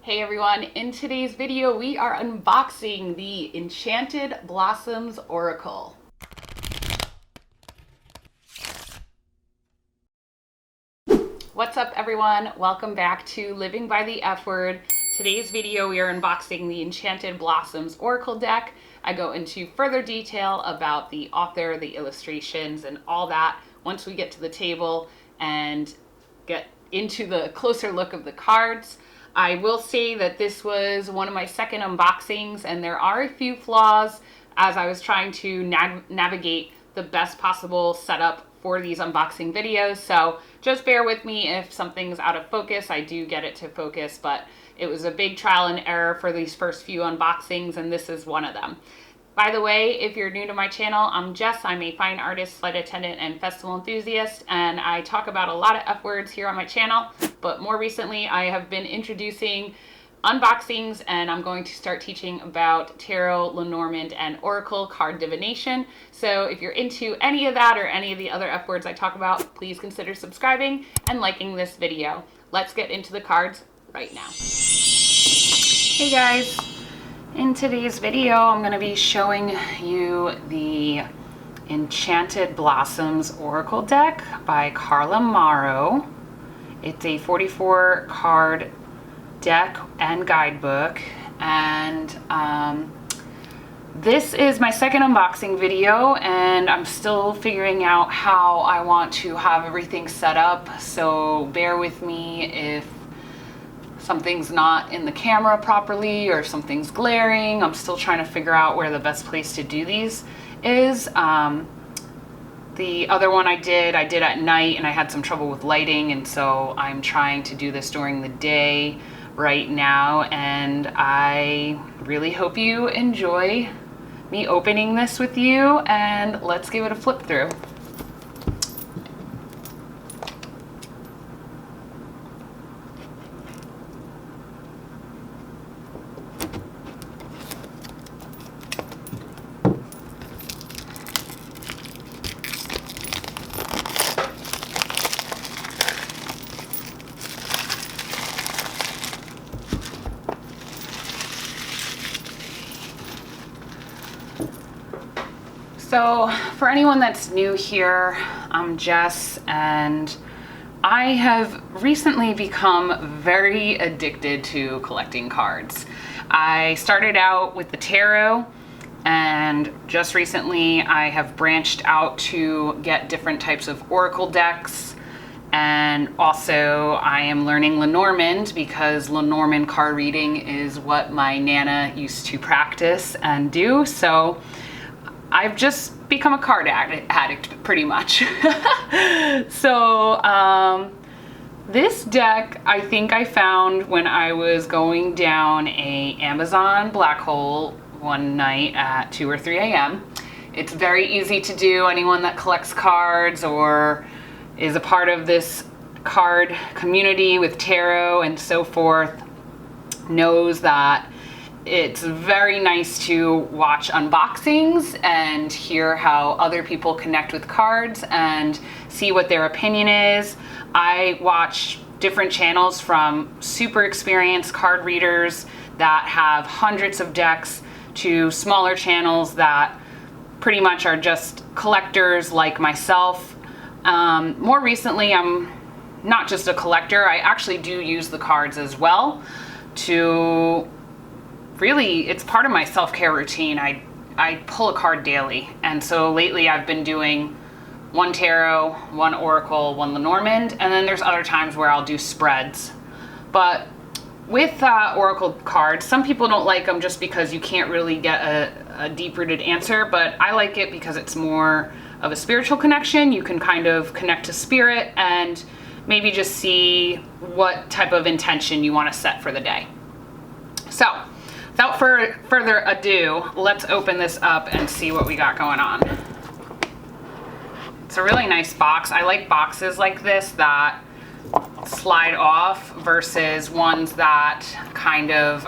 Hey everyone, in today's video we are unboxing the Enchanted Blossoms Oracle. What's up everyone? Welcome back to Living by the F Word. Today's video we are unboxing the Enchanted Blossoms Oracle deck. I go into further detail about the author, the illustrations, and all that once we get to the table and get into the closer look of the cards. I will say that this was one of my second unboxings and there are a few flaws as I was trying to navigate the best possible setup for these unboxing videos. So just bear with me if something's out of focus. I do get it to focus, but it was a big trial and error for these first few unboxings and this is one of them. By the way, if you're new to my channel, I'm Jess. I'm a fine artist, flight attendant, and festival enthusiast, and I talk about a lot of F words here on my channel, but more recently I have been introducing unboxings and I'm going to start teaching about tarot, Lenormand, and oracle card divination. So if you're into any of that or any of the other F words I talk about, please consider subscribing and liking this video. Let's get into the cards right now. Hey guys. In today's video, I'm going to be showing you the Enchanted Blossoms Oracle deck by Carla Morrow. It's a 44 card deck and guidebook, and this is my second unboxing video and I'm still figuring out how I want to have everything set up, so bear with me if something's not in the camera properly or something's glaring. I'm still trying to figure out where the best place to do these is. The other one I did at night and I had some trouble with lighting, and so I'm trying to do this during the day right now, and I really hope you enjoy me opening this with you, and let's give it a flip through. So for anyone that's new here, I'm Jess and I have recently become very addicted to collecting cards. I started out with the tarot and just recently I have branched out to get different types of oracle decks, and also I am learning Lenormand because Lenormand card reading is what my Nana used to practice and do. So I've just become a card addict pretty much. So this deck I think I found when I was going down a Amazon black hole one night at 2 or 3 a.m. It's very easy to do. Anyone that collects cards or is a part of this card community with tarot and so forth knows that it's very nice to watch unboxings and hear how other people connect with cards and see what their opinion is. I watch different channels from super experienced card readers that have hundreds of decks to smaller channels that pretty much are just collectors like myself. More recently, I'm not just a collector, I actually do use the cards as well to really, it's part of my self-care routine. I pull a card daily, and so lately I've been doing one tarot, one oracle, one Lenormand, and then there's other times where I'll do spreads. But with oracle cards, some people don't like them just because you can't really get a deep-rooted answer, but I like it because it's more of a spiritual connection. You can kind of connect to spirit and maybe just see what type of intention you want to set for the day. So without further ado, let's open this up and see what we got going on. It's a really nice box. I like boxes like this that slide off versus ones that kind of,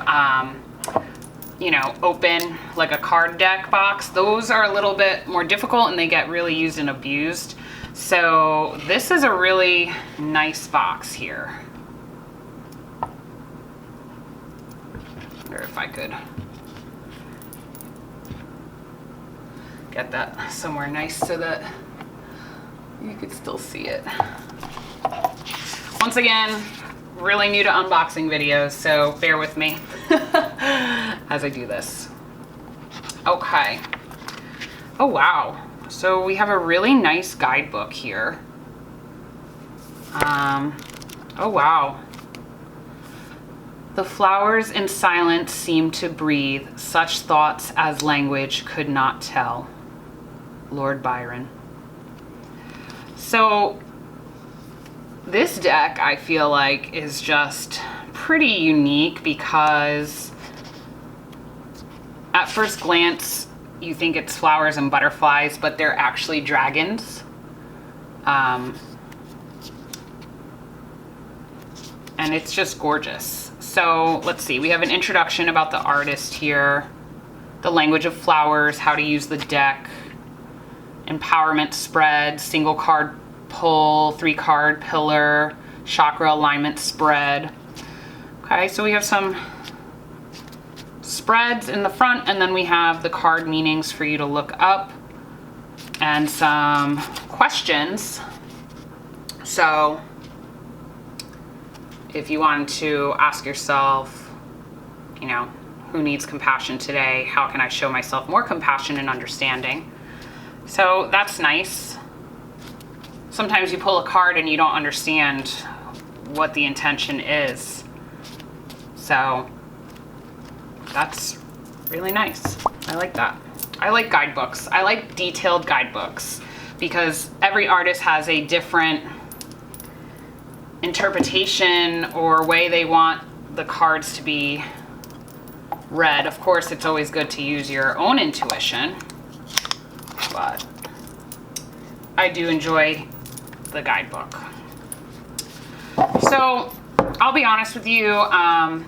open like a card deck box. Those are a little bit more difficult and they get really used and abused. So this is a really nice box here. wonder if I could get that somewhere nice so that you could still see it. Once again, really new to unboxing videos, so bear with me as I do this. Okay. Oh wow. So we have a really nice guidebook here. Oh wow. The flowers in silence seem to breathe such thoughts as language could not tell. Lord Byron. So this deck, I feel like, is just pretty unique because at first glance you think it's flowers and butterflies, but they're actually dragons. And it's just gorgeous. So let's see, we have an introduction about the artist here, the language of flowers, how to use the deck, empowerment spread, single card pull, 3-card pillar, chakra alignment spread. Okay, so we have some spreads in the front, and then we have the card meanings for you to look up and some questions. So if you wanted to ask yourself, you know, who needs compassion today? How can I show myself more compassion and understanding? So that's nice. Sometimes you pull a card and you don't understand what the intention is. So that's really nice. I like that. I like guidebooks. I like detailed guidebooks because every artist has a different interpretation or way they want the cards to be read. Of course, it's always good to use your own intuition, but I do enjoy the guidebook. So I'll be honest with you, I'm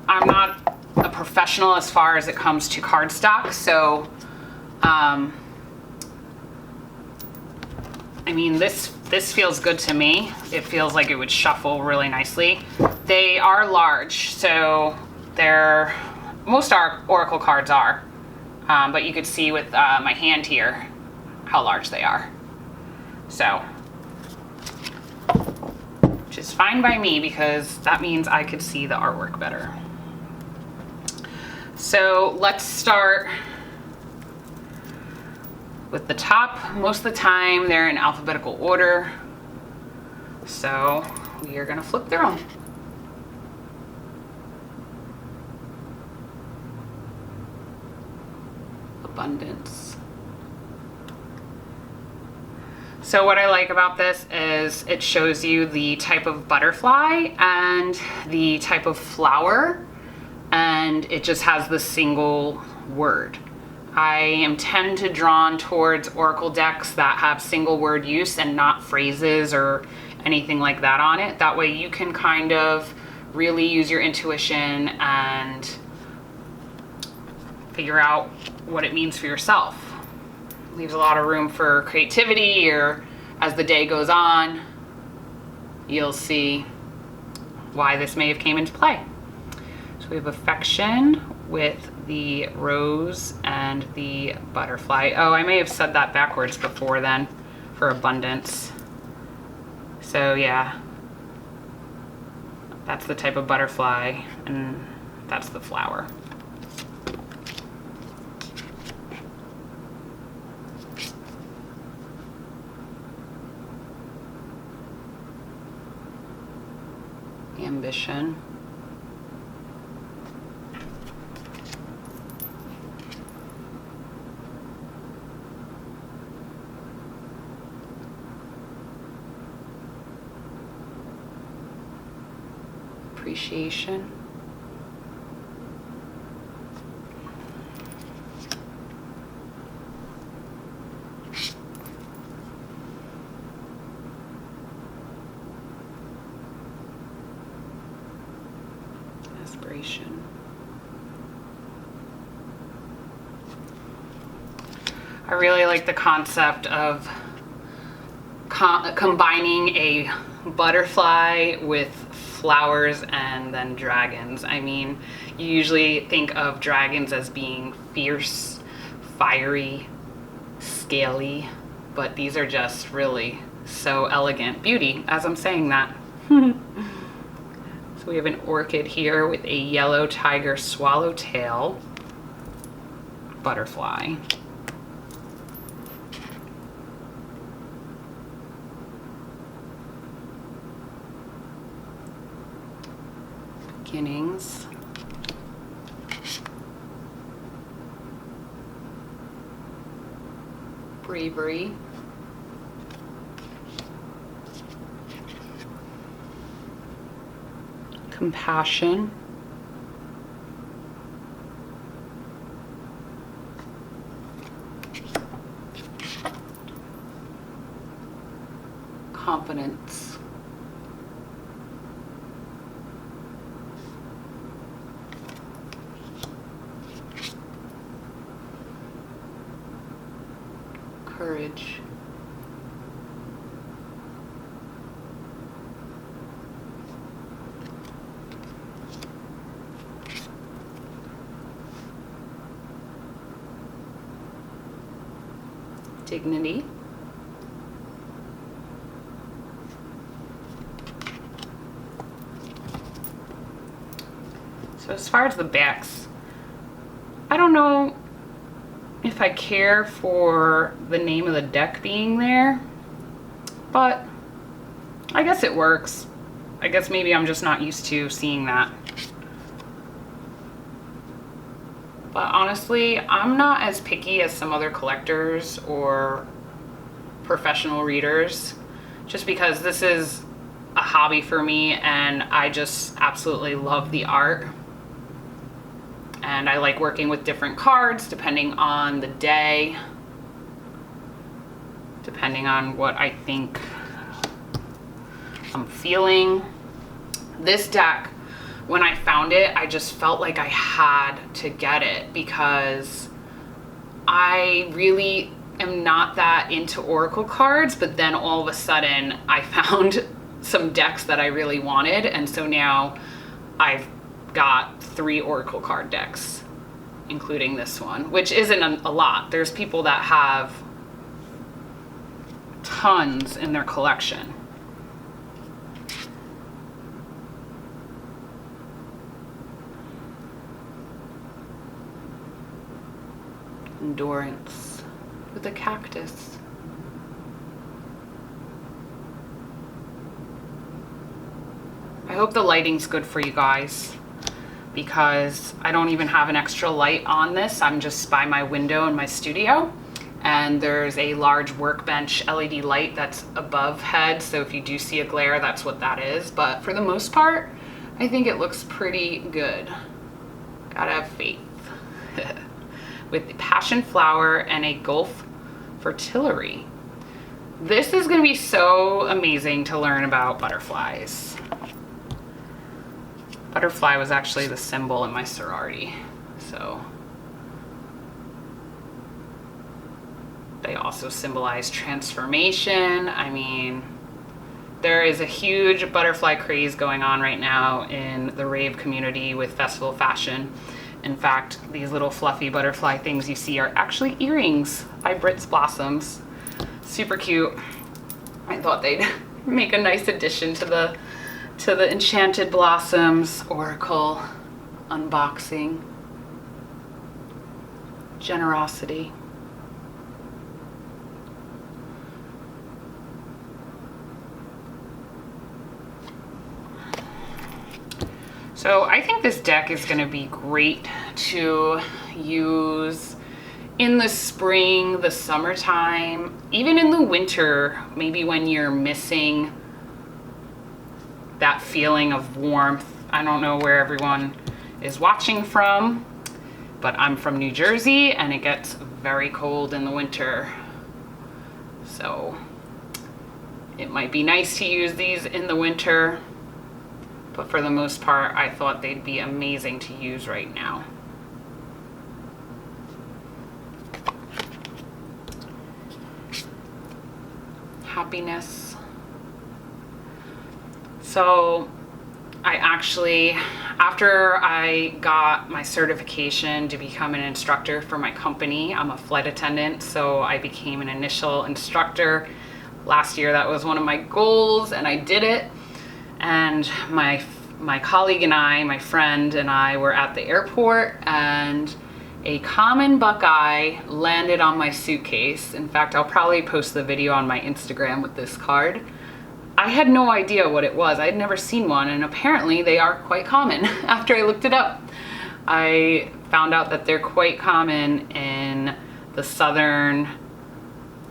not a professional as far as it comes to cardstock, so I mean, this feels good to me. It feels like it would shuffle really nicely. They are large, so most oracle cards are, but you could see with my hand here how large they are. So, which is fine by me because that means I could see the artwork better. So let's start with the top. Most of the time they're in alphabetical order. So we are gonna flip through them. Abundance. So what I like about this is it shows you the type of butterfly and the type of flower, and it just has the single word. I am tend to drawn towards oracle decks that have single word use and not phrases or anything like that on it. That way you can kind of really use your intuition and figure out what it means for yourself. Leaves a lot of room for creativity, or as the day goes on, you'll see why this may have came into play. So we have affection with the rose and the butterfly. Oh, I may have said that backwards before then for abundance. So yeah, that's the type of butterfly and that's the flower. Ambition. Appreciation. Aspiration. I really like the concept of combining a butterfly with flowers and then dragons. I mean, you usually think of dragons as being fierce, fiery, scaly, but these are just really so elegant. Beauty, as I'm saying that. So we have an orchid here with a yellow tiger swallowtail butterfly. Beginnings. Bravery. Compassion. Confidence. Courage. Dignity. So as far as the backs, I don't know if I care for the name of the deck being there, but I guess it works. I guess maybe I'm just not used to seeing that. But honestly, I'm not as picky as some other collectors or professional readers, just because this is a hobby for me and I just absolutely love the art. And I like working with different cards depending on the day, depending on what I think I'm feeling. This deck, when I found it, I just felt like I had to get it because I really am not that into Oracle cards, but then all of a sudden I found some decks that I really wanted, and so now I've got 3 Oracle card decks, including this one, which isn't a lot. There's people that have tons in their collection. Endurance with a cactus. I hope the lighting's good for you guys, because I don't even have an extra light on this. I'm just by my window in my studio, and there's a large workbench LED light that's above head, so if you do see a glare, that's what that is. But for the most part, I think it looks pretty good. Gotta have faith. With the passion flower and a Gulf fritillary. This is gonna be so amazing to learn about butterflies. Butterfly was actually the symbol in my sorority, so. They also symbolize transformation. I mean, there is a huge butterfly craze going on right now in the rave community with festival fashion. In fact, these little fluffy butterfly things you see are actually earrings by Brit's Blossoms. Super cute. I thought they'd make a nice addition to the Enchanted Blossoms Oracle unboxing. Generosity. So I think this deck is going to be great to use in the spring, the summertime, even in the winter, maybe when you're missing that feeling of warmth. I don't know where everyone is watching from, but I'm from New Jersey and it gets very cold in the winter. So it might be nice to use these in the winter. But for the most part, I thought they'd be amazing to use right now. Happiness. So I actually, after I got my certification to become an instructor for my company, I'm a flight attendant, so I became an initial instructor. Last year, that was one of my goals, and I did it. And my colleague and I, my friend and I, were at the airport, and a common buckeye landed on my suitcase. In fact, I'll probably post the video on my Instagram with this card. I had no idea what it was. I had never seen one, and apparently they are quite common. After I looked it up, I found out that they're quite common in the southern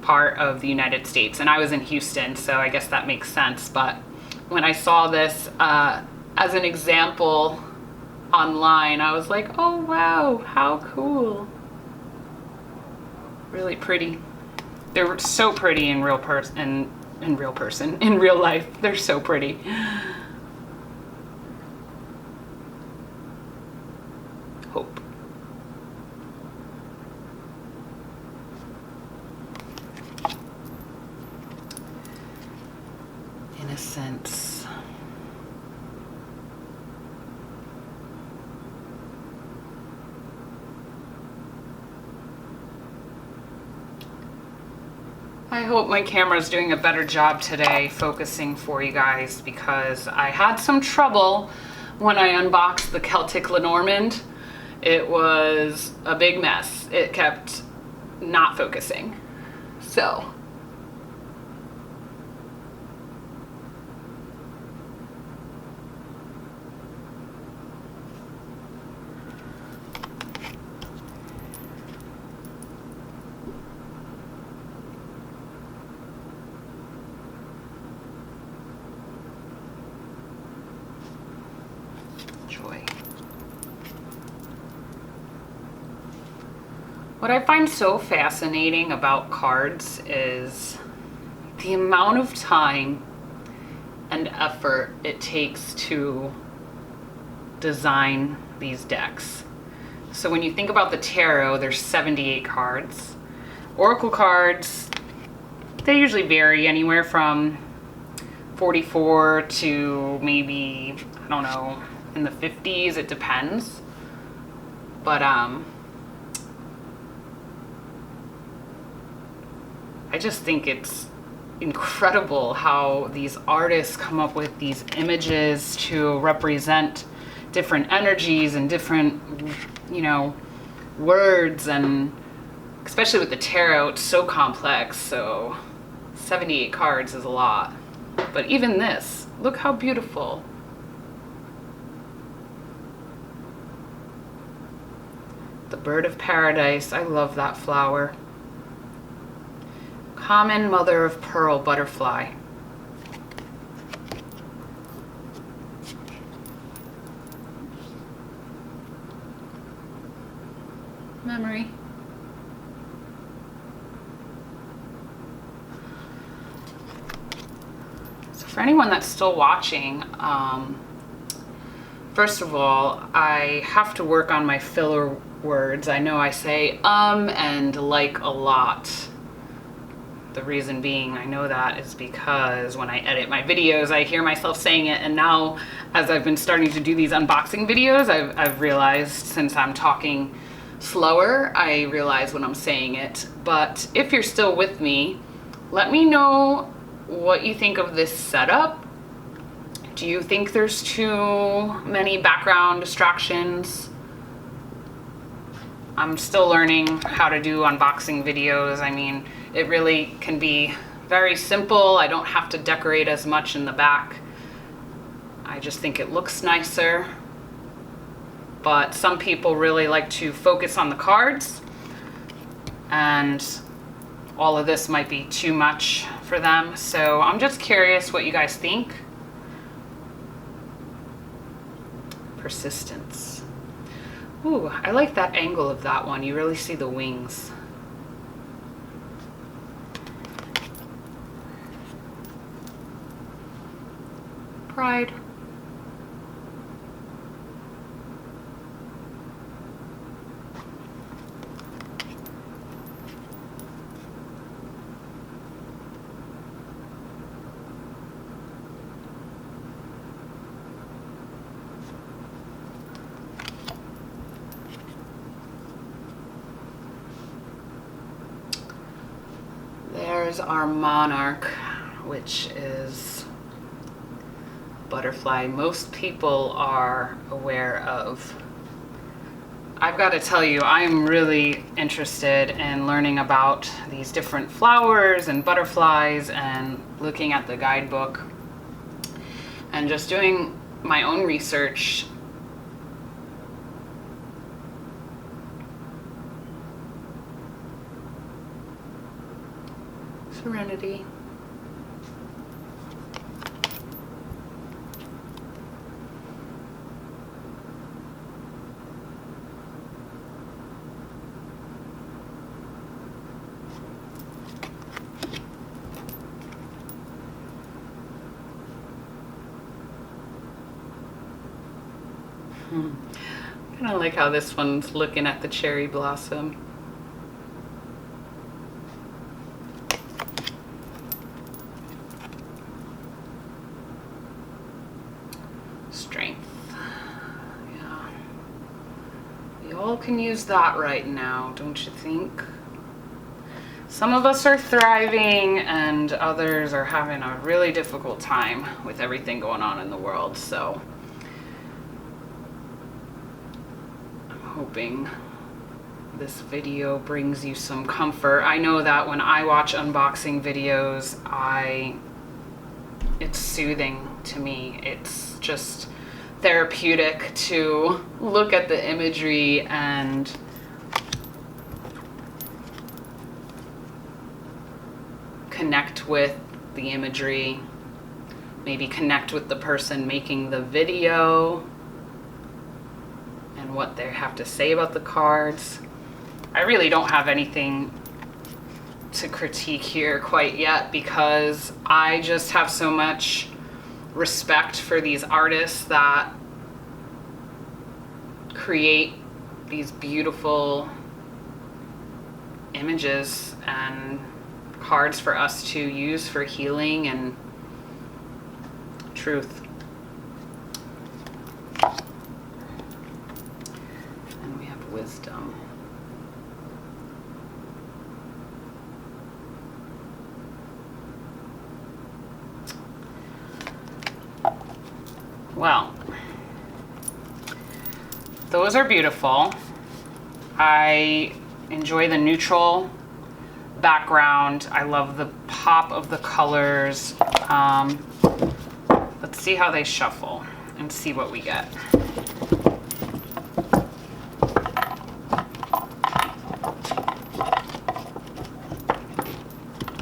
part of the United States, and I was in Houston, so I guess that makes sense. But when I saw this as an example online, I was like, oh wow, how cool. Really pretty. They're so pretty in real life. They're so pretty. Hope. Innocence. I hope my camera's doing a better job today focusing for you guys, because I had some trouble when I unboxed the Celtic Lenormand. It was a big mess. It kept not focusing. So joy. What I find so fascinating about cards is the amount of time and effort it takes to design these decks. So when you think about the tarot, there's 78 cards. Oracle cards, they usually vary anywhere from 44 to maybe, I don't know, in the 50s, it depends. But I just think it's incredible how these artists come up with these images to represent different energies and different, you know, words, and especially with the tarot, it's so complex. So 78 cards is a lot. But even this, look how beautiful. The bird of paradise, I love that flower. Common mother of pearl butterfly. Memory. So for anyone that's still watching, first of all, I have to work on my filler words. I know I say and like a lot. The reason being, I know that is because when I edit my videos, I hear myself saying it, and now as I've been starting to do these unboxing videos, I've realized, since I'm talking slower, I realize when I'm saying it. But if you're still with me, let me know what you think of this setup. Do you think there's too many background distractions? I'm still learning how to do unboxing videos. I mean, it really can be very simple. I don't have to decorate as much in the back. I just think it looks nicer. But some people really like to focus on the cards, and all of this might be too much for them. So I'm just curious what you guys think. Persistence. Ooh, I like that angle of that one. You really see the wings. Pride. there's our Monarch, which is butterfly most people are aware of. I've got to tell you, I am really interested in learning about these different flowers and butterflies and looking at the guidebook and just doing my own research. Serenity. I kind of like how this one's looking at the cherry blossom. Strength. Yeah. We all can use that right now, don't you think? Some of us are thriving and others are having a really difficult time with everything going on in the world, so hoping this video brings you some comfort. I know that when I watch unboxing videos, it's soothing to me. It's just therapeutic to look at the imagery and connect with the imagery, maybe connect with the person making the video and what they have to say about the cards. I really don't have anything to critique here quite yet because I just have so much respect for these artists that create these beautiful images and cards for us to use for healing and truth. And we have wisdom. Well, those are beautiful. I enjoy the neutral background. I love the pop of the colors. Let's see how they shuffle and see what we get.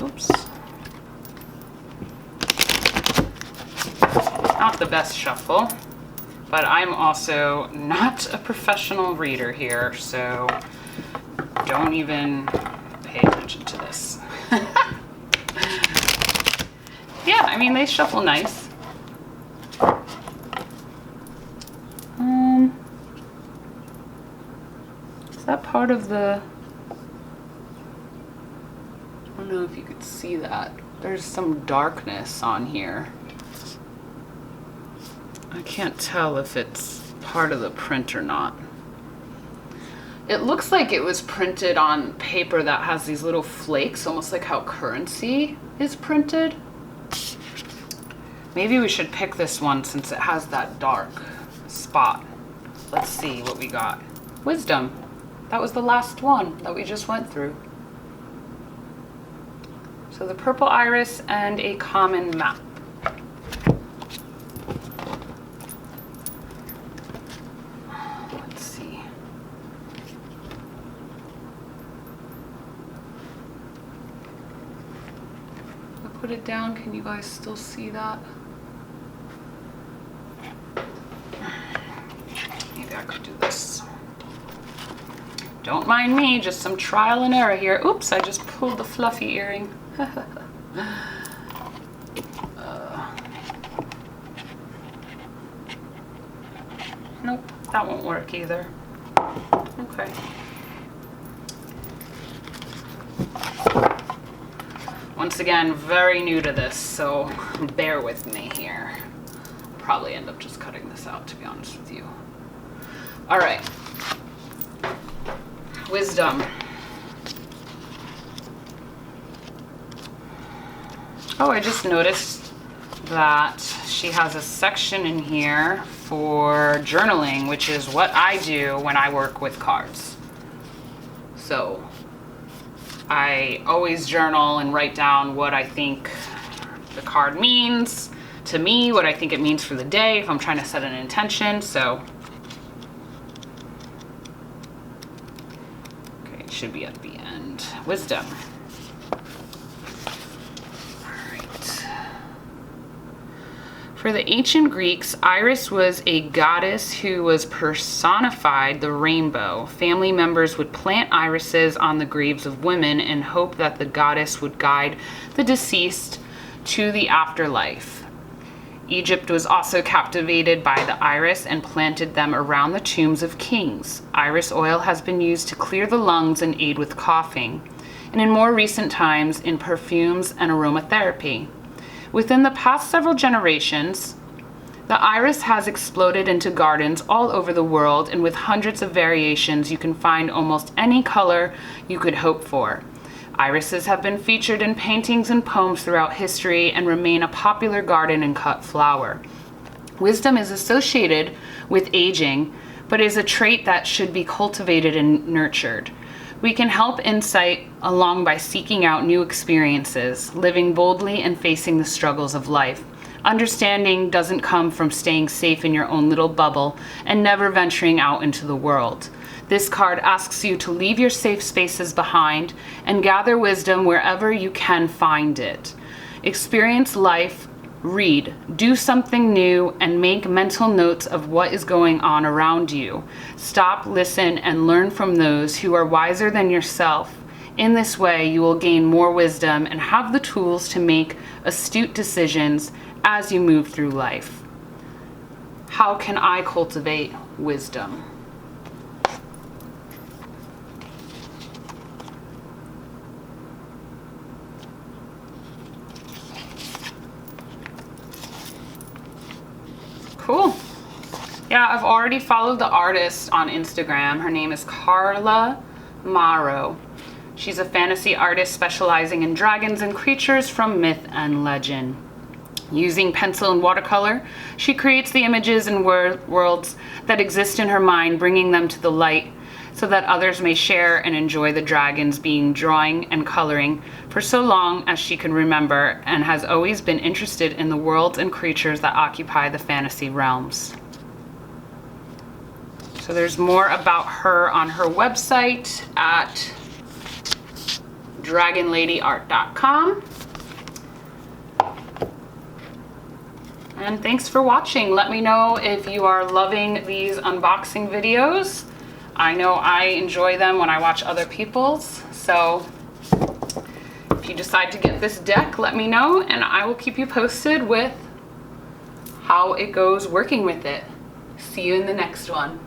Oops. Not the best shuffle, but I'm also not a professional reader here, so don't even pay attention to this. Yeah, I mean, they shuffle nice. Is that part of the... I don't know if you could see that. There's some darkness on here. I can't tell if it's part of the print or not. It looks like it was printed on paper that has these little flakes, almost like how currency is printed. Maybe we should pick this one since it has that dark spot. Let's see what we got. Wisdom. That was the last one that we just went through. So the purple iris and a common map. Let's see. I put it down. Can you guys still see that? Maybe I could do this. Don't mind me, just some trial and error here. Oops, I just pulled the fluffy earring. Nope, that won't work either. Okay. Once again, very new to this, so bear with me here. I'll probably end up just cutting this out, to be honest with you. All right. Wisdom. Oh, I just noticed that she has a section in here for journaling, which is what I do when I work with cards. So I always journal and write down what I think the card means to me, what I think it means for the day, if I'm trying to set an intention. So, okay, it should be at the end. Wisdom. For the ancient Greeks, Iris was a goddess who was personified the rainbow. Family members would plant irises on the graves of women in hope that the goddess would guide the deceased to the afterlife. Egypt was also captivated by the iris and planted them around the tombs of kings. Iris oil has been used to clear the lungs and aid with coughing, and in more recent times in perfumes and aromatherapy. Within the past several generations, the iris has exploded into gardens all over the world, and with hundreds of variations, you can find almost any color you could hope for. Irises have been featured in paintings and poems throughout history and remain a popular garden and cut flower. Wisdom is associated with aging, but is a trait that should be cultivated and nurtured. We can help insight along by seeking out new experiences, living boldly and facing the struggles of life. Understanding doesn't come from staying safe in your own little bubble and never venturing out into the world. This card asks you to leave your safe spaces behind and gather wisdom wherever you can find it. Experience life, read, do something new, and make mental notes of what is going on around you. Stop, listen, and learn from those who are wiser than yourself. In this way, you will gain more wisdom and have the tools to make astute decisions as you move through life. How can I cultivate wisdom? Cool. Yeah, I've already followed the artist on Instagram. Her name is Carla Morrow. She's a fantasy artist specializing in dragons and creatures from myth and legend. Using pencil and watercolor, she creates the images and worlds that exist in her mind, bringing them to the light so that others may share and enjoy the dragons, being drawing and coloring for so long as she can remember, and has always been interested in the worlds and creatures that occupy the fantasy realms. So there's more about her on her website at dragonladyart.com. And thanks for watching. Let me know if you are loving these unboxing videos. I know I enjoy them when I watch other people's. So if you decide to get this deck, let me know and I will keep you posted with how it goes working with it. See you in the next one.